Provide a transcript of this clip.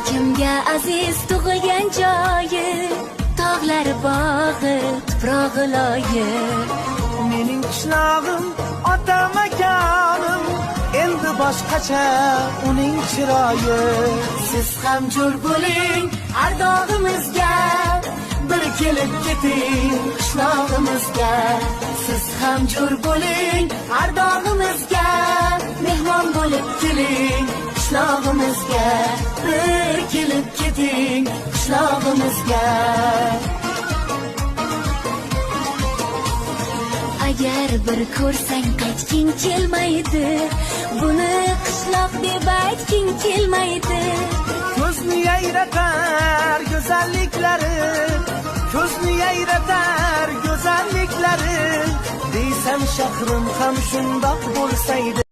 kimga aziz tug'ilgan joyi, tog'lar bog'i, tuprog'i loyi. Mening qishlog'im, ota makanim, endi boshqacha uning chiroyi. Siz ham jo'r bo'ling ardog'imizga, bir kelib keting qishlog'imizga. Siz ham jo'r bo'ling ardog'imizga, mehmon bo'lib keling qishlog'imizga. Bir kelib keting qishlog'imizga. Agar bir ko'rsang qaytging kelmaydi, buni qishloq deb aytging kelmaydi. Ko'zni yayratar go'zalliklari, ko'zni yayratar go'zalliklari. Deysam shahrim ham shundoq bo'lsaydi.